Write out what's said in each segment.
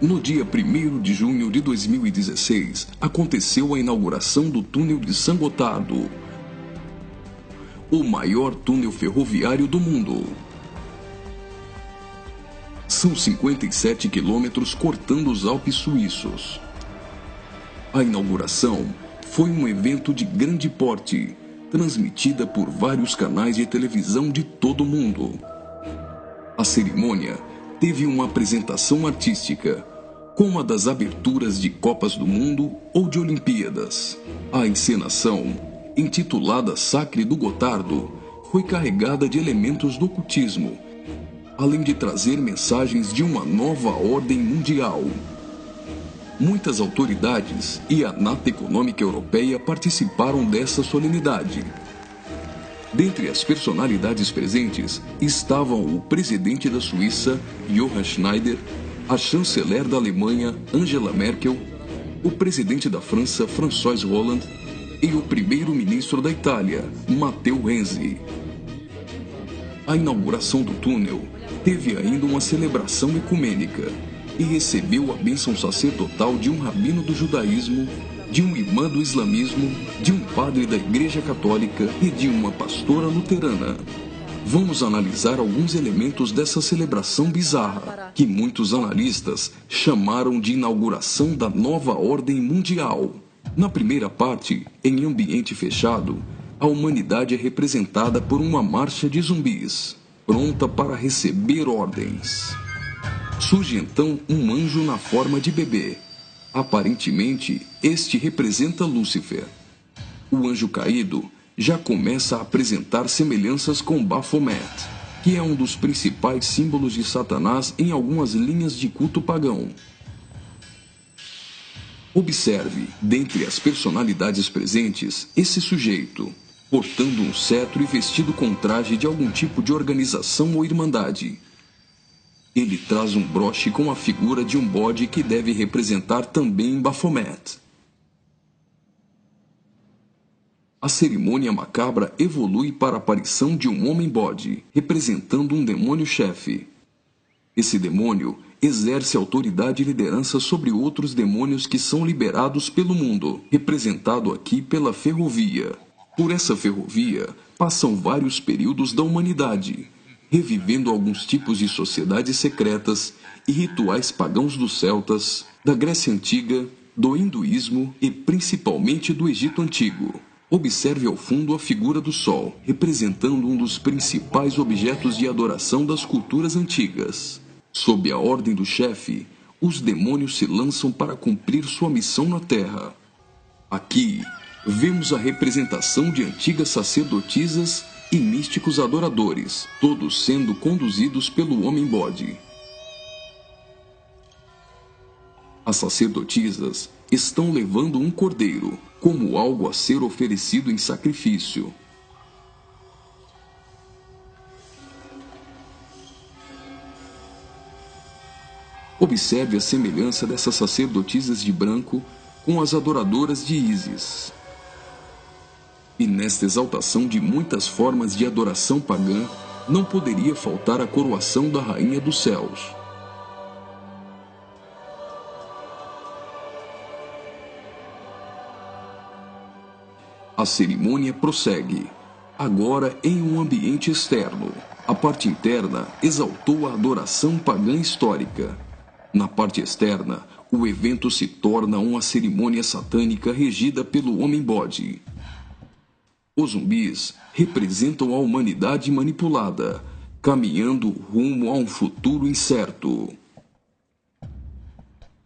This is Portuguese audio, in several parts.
No dia 1º de junho de 2016, aconteceu a inauguração do túnel de San Gotardo, o maior túnel ferroviário do mundo. São 57 quilômetros cortando os Alpes suíços. A inauguração foi um evento de grande porte, transmitida por vários canais de televisão de todo o mundo. A cerimônia teve uma apresentação artística, como a das aberturas de Copas do Mundo ou de Olimpíadas. A encenação, intitulada Sacre do Gotardo, foi carregada de elementos do ocultismo, além de trazer mensagens de uma nova ordem mundial. Muitas autoridades e a Nata Econômica Europeia participaram dessa solenidade. Dentre as personalidades presentes estavam o presidente da Suíça, Johann Schneider, a chanceler da Alemanha, Angela Merkel, o presidente da França, François Hollande, e o primeiro-ministro da Itália, Matteo Renzi. A inauguração do túnel teve ainda uma celebração ecumênica e recebeu a bênção sacerdotal de um rabino do judaísmo, de um imã do islamismo, de um padre da Igreja Católica e de uma pastora luterana. Vamos analisar alguns elementos dessa celebração bizarra, que muitos analistas chamaram de inauguração da nova ordem mundial. Na primeira parte, em ambiente fechado, a humanidade é representada por uma marcha de zumbis, pronta para receber ordens. Surge então um anjo na forma de bebê. Aparentemente, este representa Lúcifer. O anjo caído já começa a apresentar semelhanças com Baphomet, que é um dos principais símbolos de Satanás em algumas linhas de culto pagão. Observe, dentre as personalidades presentes, esse sujeito, portando um cetro e vestido com traje de algum tipo de organização ou irmandade. Ele traz um broche com a figura de um bode que deve representar também Baphomet. A cerimônia macabra evolui para a aparição de um homem-bode, representando um demônio-chefe. Esse demônio exerce autoridade e liderança sobre outros demônios que são liberados pelo mundo, representado aqui pela ferrovia. Por essa ferrovia passam vários períodos da humanidade, revivendo alguns tipos de sociedades secretas e rituais pagãos dos celtas, da Grécia Antiga, do hinduísmo e principalmente do Egito Antigo. Observe ao fundo a figura do Sol, representando um dos principais objetos de adoração das culturas antigas. Sob a ordem do chefe, os demônios se lançam para cumprir sua missão na Terra. Aqui, vemos a representação de antigas sacerdotisas e místicos adoradores, todos sendo conduzidos pelo homem-bode. As sacerdotisas estão levando um cordeiro, como algo a ser oferecido em sacrifício. Observe a semelhança dessas sacerdotisas de branco com as adoradoras de Ísis. E nesta exaltação de muitas formas de adoração pagã, não poderia faltar a coroação da Rainha dos Céus. A cerimônia prossegue, agora em um ambiente externo. A parte interna exaltou a adoração pagã histórica. Na parte externa, o evento se torna uma cerimônia satânica regida pelo homem-bode. Os zumbis representam a humanidade manipulada, caminhando rumo a um futuro incerto.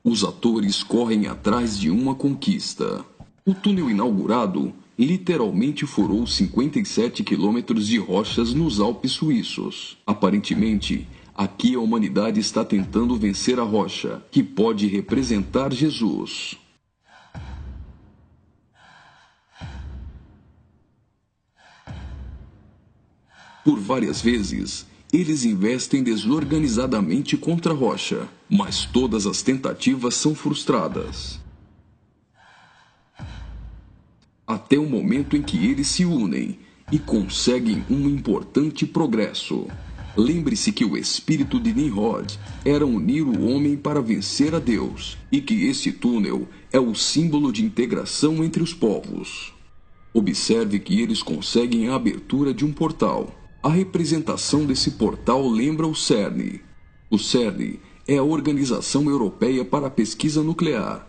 Os atores correm atrás de uma conquista. O túnel inaugurado literalmente furou 57 quilômetros de rochas nos Alpes suíços. Aparentemente, aqui a humanidade está tentando vencer a rocha, que pode representar Jesus. Por várias vezes, eles investem desorganizadamente contra a rocha, mas todas as tentativas são frustradas. Até o momento em que eles se unem e conseguem um importante progresso. Lembre-se que o espírito de Nimrod era unir o homem para vencer a Deus, e que este túnel é o símbolo de integração entre os povos. Observe que eles conseguem a abertura de um portal. A representação desse portal lembra o CERN. O CERN é a Organização Europeia para a Pesquisa Nuclear.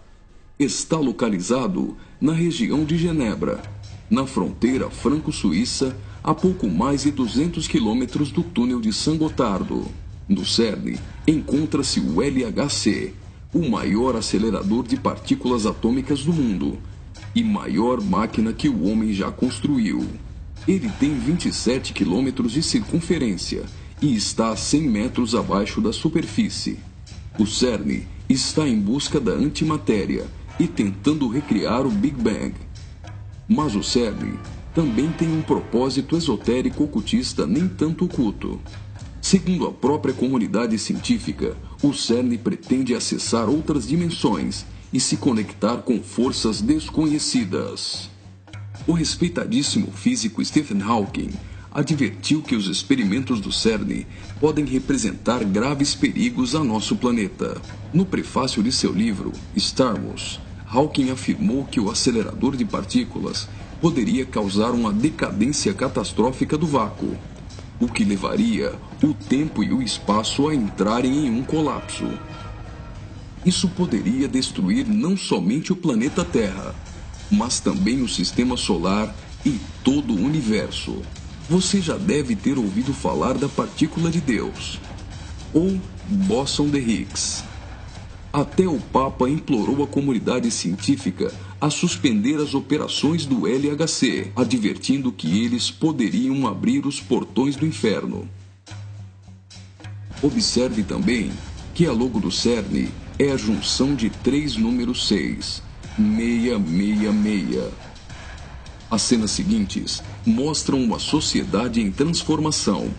Está localizado na região de Genebra, na fronteira franco-suíça, a pouco mais de 200 quilômetros do túnel de Saint-Gothard. No CERN, encontra-se o LHC, o maior acelerador de partículas atômicas do mundo e maior máquina que o homem já construiu. Ele tem 27 quilômetros de circunferência e está a 100 metros abaixo da superfície. O CERN está em busca da antimatéria e tentando recriar o Big Bang. Mas o CERN também tem um propósito esotérico ocultista nem tanto oculto. Segundo a própria comunidade científica, o CERN pretende acessar outras dimensões e se conectar com forças desconhecidas. O respeitadíssimo físico Stephen Hawking advertiu que os experimentos do CERN podem representar graves perigos a nosso planeta. No prefácio de seu livro, Stardust, Hawking afirmou que o acelerador de partículas poderia causar uma decadência catastrófica do vácuo, o que levaria o tempo e o espaço a entrarem em um colapso. Isso poderia destruir não somente o planeta Terra, mas também o sistema solar e todo o universo. Você já deve ter ouvido falar da partícula de Deus, ou bóson de Higgs. Até o Papa implorou à comunidade científica a suspender as operações do LHC, advertindo que eles poderiam abrir os portões do inferno. Observe também que a logo do CERN é a junção de 3 números 6, 666. As cenas seguintes mostram uma sociedade em transformação.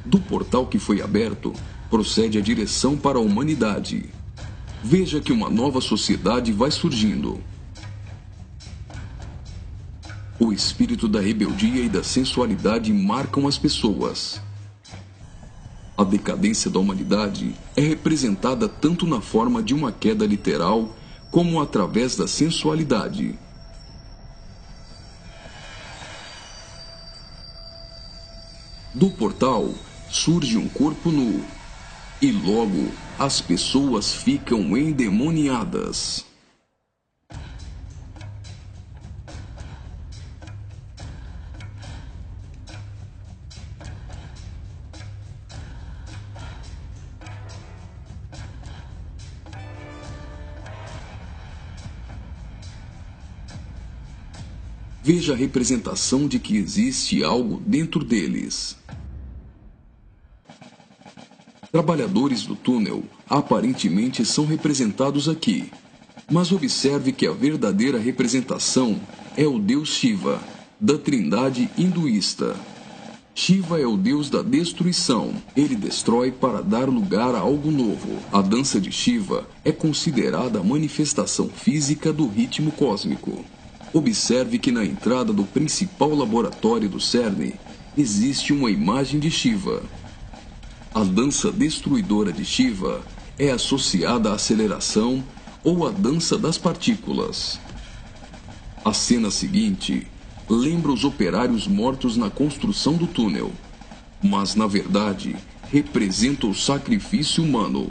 Do portal que foi aberto, procede a direção para a humanidade. Veja que uma nova sociedade vai surgindo. O espírito da rebeldia e da sensualidade marcam as pessoas. A decadência da humanidade é representada tanto na forma de uma queda literal, como através da sensualidade. Do portal surge um corpo nu, e logo as pessoas ficam endemoniadas. Veja a representação de que existe algo dentro deles. Trabalhadores do túnel aparentemente são representados aqui, mas observe que a verdadeira representação é o deus Shiva, da trindade hinduísta. Shiva é o deus da destruição. Ele destrói para dar lugar a algo novo. A dança de Shiva é considerada a manifestação física do ritmo cósmico. Observe que na entrada do principal laboratório do CERN existe uma imagem de Shiva. A dança destruidora de Shiva é associada à aceleração ou à dança das partículas. A cena seguinte lembra os operários mortos na construção do túnel, mas na verdade representa o sacrifício humano.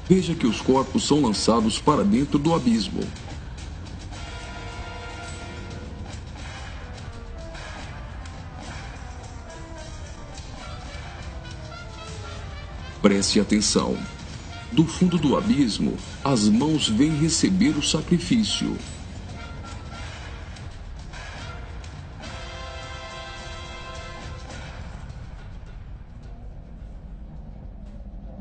Veja que os corpos são lançados para dentro do abismo. Preste atenção. Do fundo do abismo, as mãos vêm receber o sacrifício.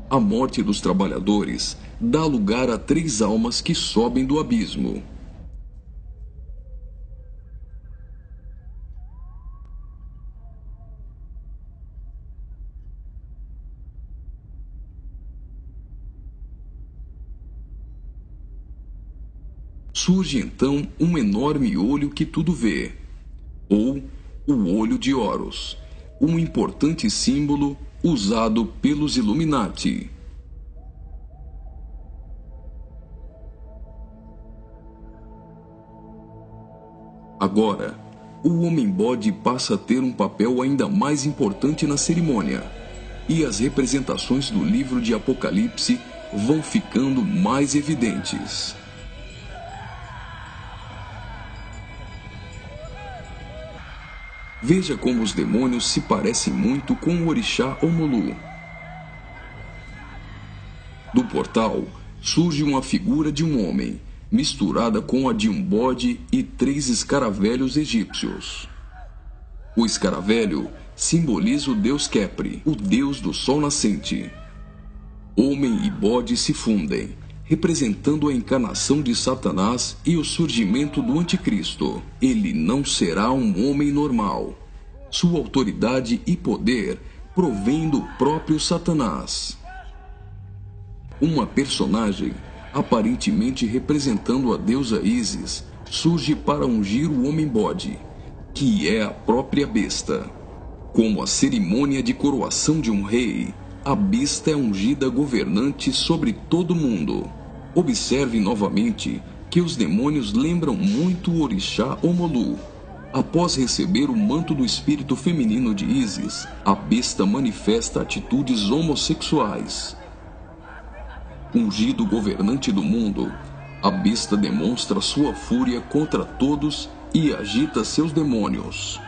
A morte dos trabalhadores dá lugar a 3 almas que sobem do abismo. surge então um enorme olho que tudo vê, ou o Olho de Horus, um importante símbolo usado pelos Illuminati. Agora, o Homem-Bode passa a ter um papel ainda mais importante na cerimônia, e as representações do livro de Apocalipse vão ficando mais evidentes. Veja como os demônios se parecem muito com o orixá Omolu. Do portal surge uma figura de um homem, misturada com a de um bode e 3 escaravelhos egípcios. O escaravelho simboliza o deus Khepri, o deus do sol nascente. Homem e bode se fundem, representando a encarnação de Satanás e o surgimento do Anticristo. Ele não será um homem normal. Sua autoridade e poder provém do próprio Satanás. Uma personagem, aparentemente representando a deusa Ísis, surge para ungir o Homem-Bode, que é a própria besta. Como a cerimônia de coroação de um rei, a besta é ungida governante sobre todo mundo. Observe novamente que os demônios lembram muito o orixá Omolu. Após receber o manto do espírito feminino de Ísis, a besta manifesta atitudes homossexuais. Ungido governante do mundo, a besta demonstra sua fúria contra todos e agita seus demônios.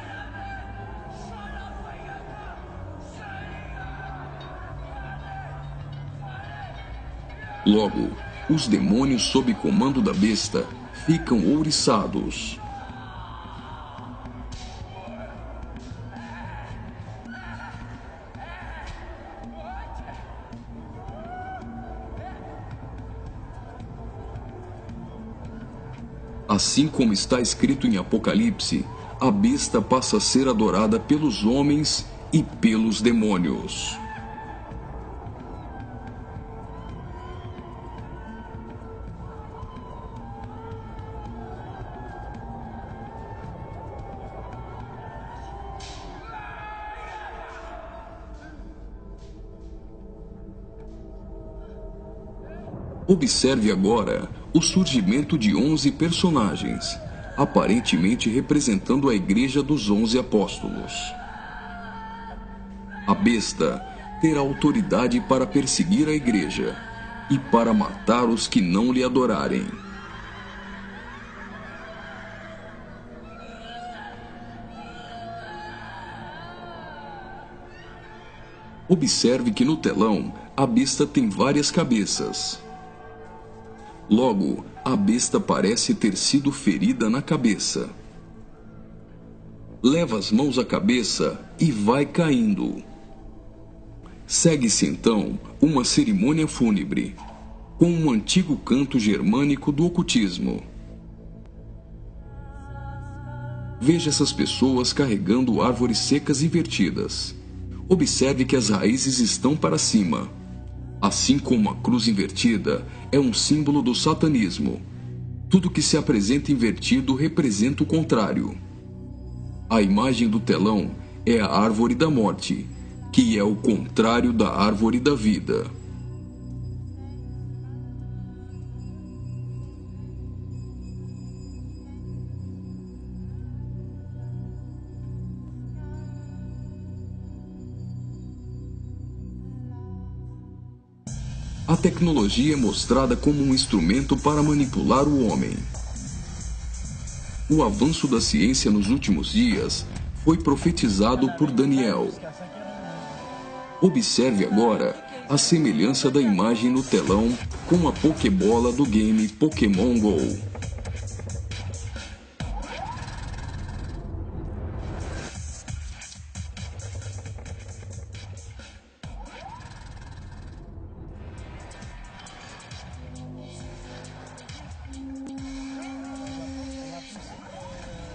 Logo, os demônios sob comando da besta ficam ouriçados. Assim como está escrito em Apocalipse, a besta passa a ser adorada pelos homens e pelos demônios. Observe agora o surgimento de 11 personagens, aparentemente representando a Igreja dos 11 Apóstolos. A besta terá autoridade para perseguir a Igreja e para matar os que não lhe adorarem. Observe que no telão a besta tem várias cabeças. Logo, a besta parece ter sido ferida na cabeça. Leva as mãos à cabeça e vai caindo. Segue-se então uma cerimônia fúnebre, com um antigo canto germânico do ocultismo. Veja essas pessoas carregando árvores secas invertidas. Observe que as raízes estão para cima. Assim como a cruz invertida é um símbolo do satanismo, tudo que se apresenta invertido representa o contrário. A imagem do telão é a árvore da morte, que é o contrário da árvore da vida. A tecnologia é mostrada como um instrumento para manipular o homem. O avanço da ciência nos últimos dias foi profetizado por Daniel. Observe agora a semelhança da imagem no telão com a Pokébola do game Pokémon GO.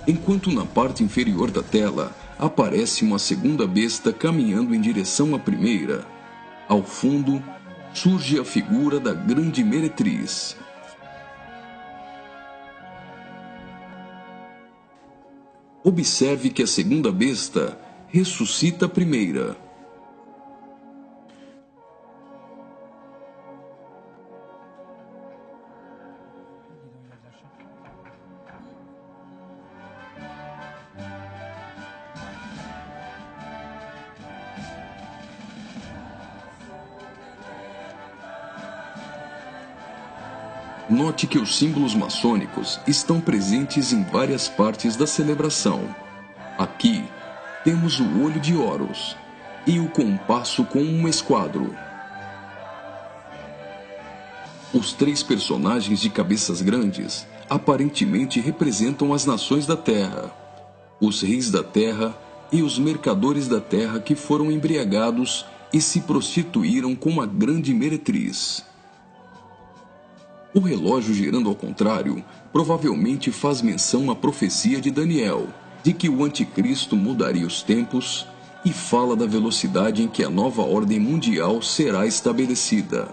Enquanto na parte inferior da tela aparece uma segunda besta caminhando em direção à primeira, ao fundo surge a figura da Grande Meretriz. Observe que a segunda besta ressuscita a primeira. Note que os símbolos maçônicos estão presentes em várias partes da celebração. Aqui, temos o olho de Horus e o compasso com um esquadro. Os três personagens de cabeças grandes aparentemente representam as nações da Terra, os reis da Terra e os mercadores da Terra que foram embriagados e se prostituíram com uma grande meretriz. O relógio girando ao contrário provavelmente faz menção à profecia de Daniel, de que o anticristo mudaria os tempos, e fala da velocidade em que a nova ordem mundial será estabelecida.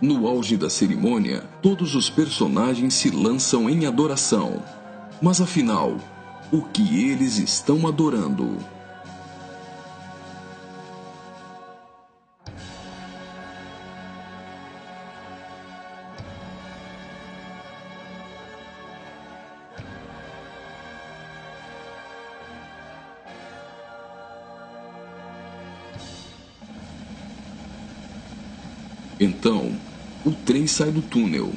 No auge da cerimônia, todos os personagens se lançam em adoração. Mas afinal, o que eles estão adorando? Então, o trem sai do túnel.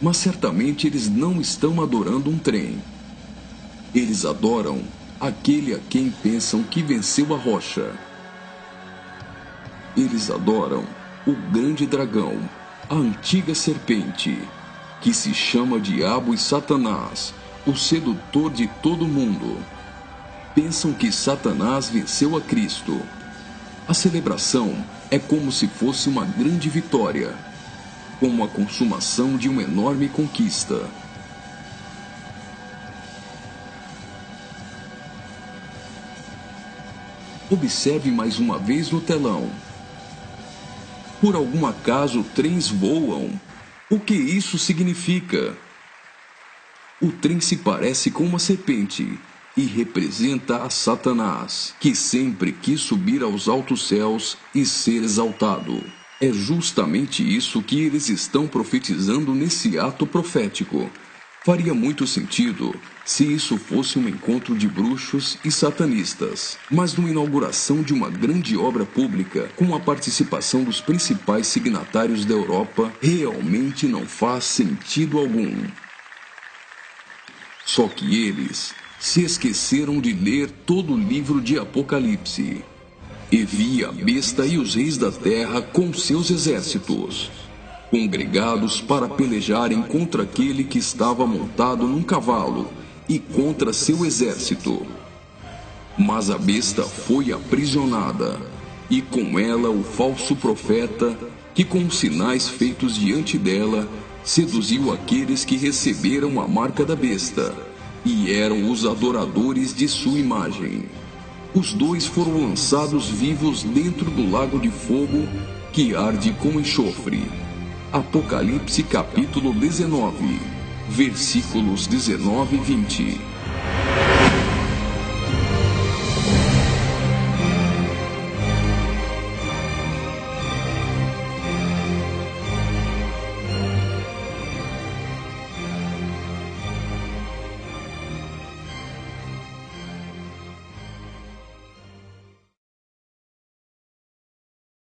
Mas certamente eles não estão adorando um trem. Eles adoram aquele a quem pensam que venceu a rocha. Eles adoram o grande dragão, a antiga serpente, que se chama Diabo e Satanás, o sedutor de todo mundo. Pensam que Satanás venceu a Cristo. A celebração é como se fosse uma grande vitória, como a consumação de uma enorme conquista. Observe mais uma vez no telão. Por algum acaso, trens voam. O que isso significa? O trem se parece com uma serpente e representa a Satanás, que sempre quis subir aos altos céus e ser exaltado. É justamente isso que eles estão profetizando nesse ato profético. Faria muito sentido se isso fosse um encontro de bruxos e satanistas, mas numa inauguração de uma grande obra pública, com a participação dos principais signatários da Europa, realmente não faz sentido algum. Só que eles se esqueceram de ler todo o livro de Apocalipse. E vi a besta e os reis da terra com seus exércitos, congregados para pelejarem contra aquele que estava montado num cavalo e contra seu exército. Mas a besta foi aprisionada, e com ela o falso profeta, que com os sinais feitos diante dela, seduziu aqueles que receberam a marca da besta, e eram os adoradores de sua imagem. Os dois foram lançados vivos dentro do lago de fogo que arde com enxofre. Apocalipse capítulo 19, versículos 19 e 20.